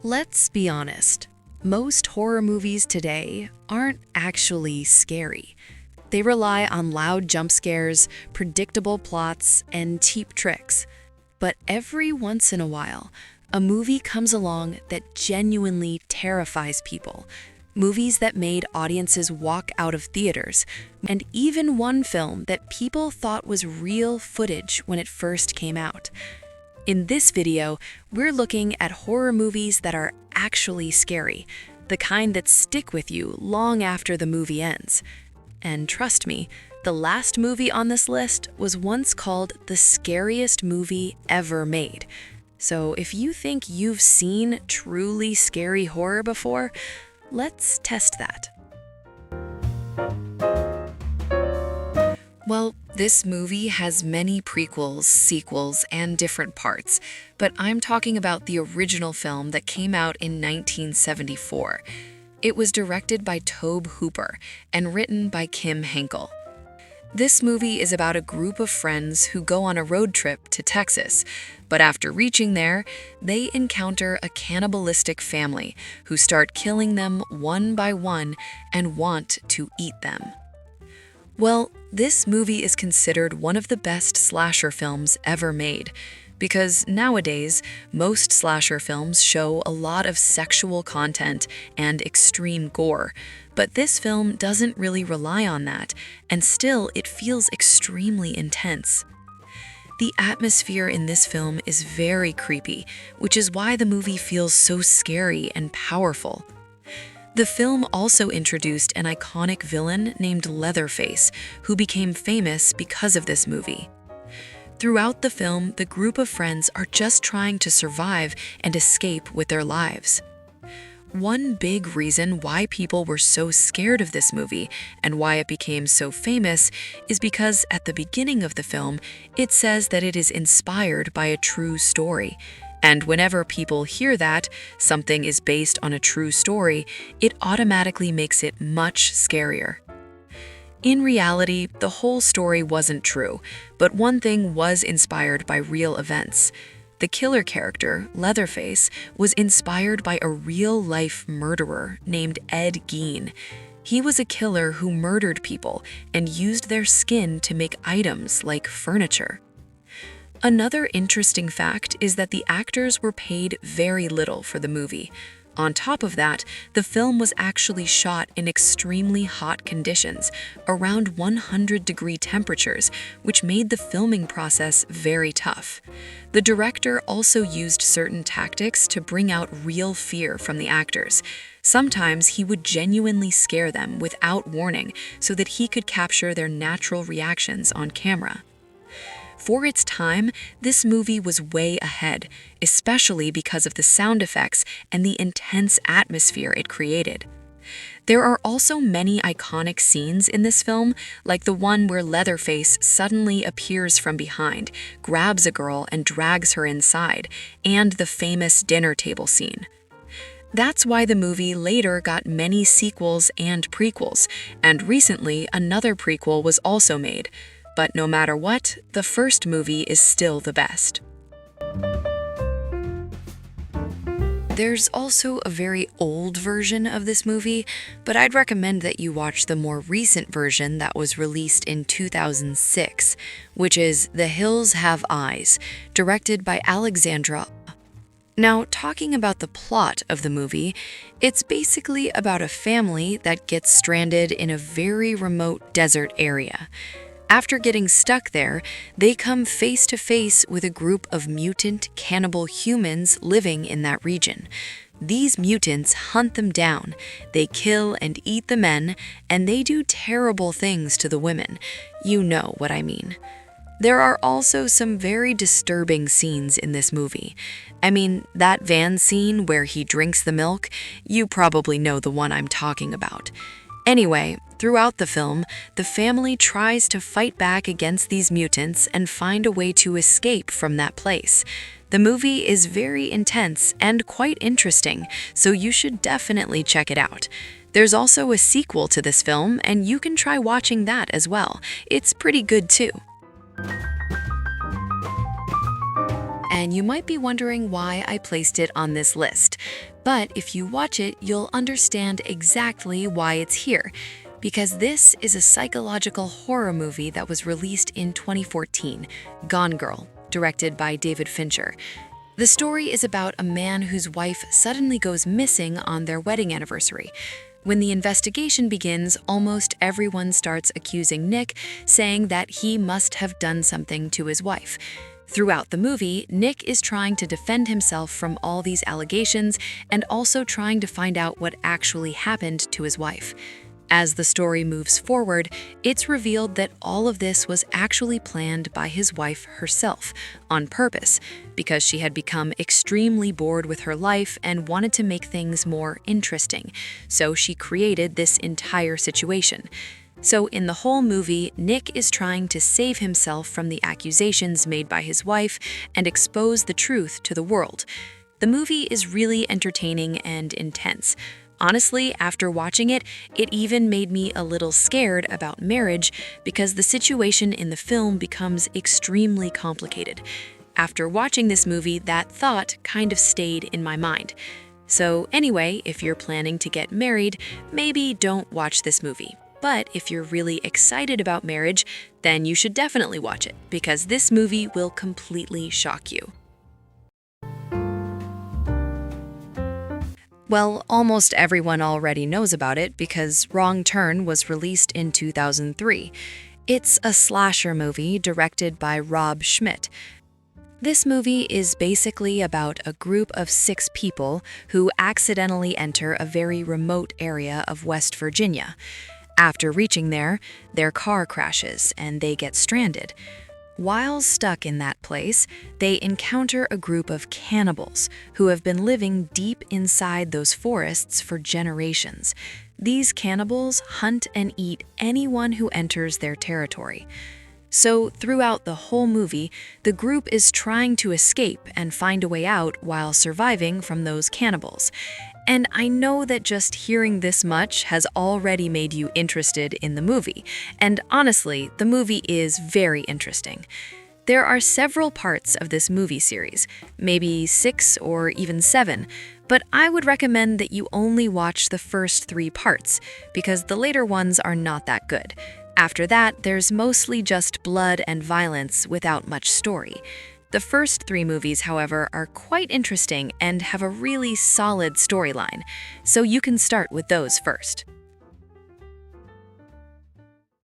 Let's be honest. Most horror movies today aren't actually scary. They rely on loud jump scares, predictable plots, and cheap tricks. But every once in a while, a movie comes along that genuinely terrifies people. Movies that made audiences walk out of theaters, and even one film that people thought was real footage when it first came out. In this video, we're looking at horror movies that are actually scary, the kind that stick with you long after the movie ends. And trust me, the last movie on this list was once called the scariest movie ever made. So if you think you've seen truly scary horror before, let's test that. Well, this movie has many prequels, sequels, and different parts, but I'm talking about the original film that came out in 1974. It was directed by Tobe Hooper and written by Kim Henkel. This movie is about a group of friends who go on a road trip to Texas, but after reaching there, they encounter a cannibalistic family who start killing them one by one and want to eat them. Well, this movie is considered one of the best slasher films ever made, because nowadays, most slasher films show a lot of sexual content and extreme gore, but this film doesn't really rely on that, and still it feels extremely intense. The atmosphere in this film is very creepy, which is why the movie feels so scary and powerful. The film also introduced an iconic villain named Leatherface, who became famous because of this movie. Throughout the film, the group of friends are just trying to survive and escape with their lives. One big reason why people were so scared of this movie and why it became so famous is because at the beginning of the film, it says that it is inspired by a true story. And whenever people hear that something is based on a true story, it automatically makes it much scarier. In reality, the whole story wasn't true, but one thing was inspired by real events. The killer character, Leatherface, was inspired by a real-life murderer named Ed Gein. He was a killer who murdered people and used their skin to make items like furniture. Another interesting fact is that the actors were paid very little for the movie. On top of that, the film was actually shot in extremely hot conditions, around 100-degree temperatures, which made the filming process very tough. The director also used certain tactics to bring out real fear from the actors. Sometimes he would genuinely scare them without warning so that he could capture their natural reactions on camera. For its time, this movie was way ahead, especially because of the sound effects and the intense atmosphere it created. There are also many iconic scenes in this film, like the one where Leatherface suddenly appears from behind, grabs a girl and drags her inside, and the famous dinner table scene. That's why the movie later got many sequels and prequels, and recently another prequel was also made. But no matter what, the first movie is still the best. There's also a very old version of this movie, but I'd recommend that you watch the more recent version that was released in 2006, which is The Hills Have Eyes, directed by Alexandra. Now, talking about the plot of the movie, it's basically about a family that gets stranded in a very remote desert area. After getting stuck there, they come face to face with a group of mutant cannibal humans living in that region. These mutants hunt them down, they kill and eat the men, and they do terrible things to the women. You know what I mean. There are also some very disturbing scenes in this movie. I mean, that van scene where he drinks the milk, you probably know the one I'm talking about. Anyway, throughout the film, the family tries to fight back against these mutants and find a way to escape from that place. The movie is very intense and quite interesting, so you should definitely check it out. There's also a sequel to this film, and you can try watching that as well. It's pretty good too. and you might be wondering why I placed it on this list. But if you watch it, you'll understand exactly why it's here. Because this is a psychological horror movie that was released in 2014, Gone Girl, directed by David Fincher. The story is about a man whose wife suddenly goes missing on their wedding anniversary. When the investigation begins, almost everyone starts accusing Nick, saying that he must have done something to his wife. Throughout the movie, Nick is trying to defend himself from all these allegations and also trying to find out what actually happened to his wife. As the story moves forward, it's revealed that all of this was actually planned by his wife herself, on purpose, because she had become extremely bored with her life and wanted to make things more interesting, so she created this entire situation. So in the whole movie, Nick is trying to save himself from the accusations made by his wife and expose the truth to the world. The movie is really entertaining and intense. Honestly, after watching it, it even made me a little scared about marriage because the situation in the film becomes extremely complicated. After watching this movie, that thought kind of stayed in my mind. So anyway, if you're planning to get married, maybe don't watch this movie. But if you're really excited about marriage, then you should definitely watch it, because this movie will completely shock you. Well, almost everyone already knows about it because Wrong Turn was released in 2003. It's a slasher movie directed by Rob Schmidt. This movie is basically about a group of 6 people who accidentally enter a very remote area of West Virginia. After reaching there, their car crashes and they get stranded. While stuck in that place, they encounter a group of cannibals who have been living deep inside those forests for generations. These cannibals hunt and eat anyone who enters their territory. So throughout the whole movie, the group is trying to escape and find a way out while surviving from those cannibals. And I know that just hearing this much has already made you interested in the movie. And honestly, the movie is very interesting. There are several parts of this movie series, maybe 6 or even 7, but I would recommend that you only watch the first 3 parts, because the later ones are not that good. After that, there's mostly just blood and violence without much story. The first 3 movies, however, are quite interesting and have a really solid storyline, so you can start with those first.